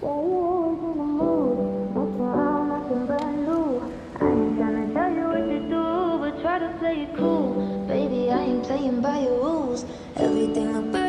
always in the mood. Mess around, nothing brand new. I ain't tryna tell you what to do, but try to play it cool. Baby, I ain't playing by your rules. Everything look perfect.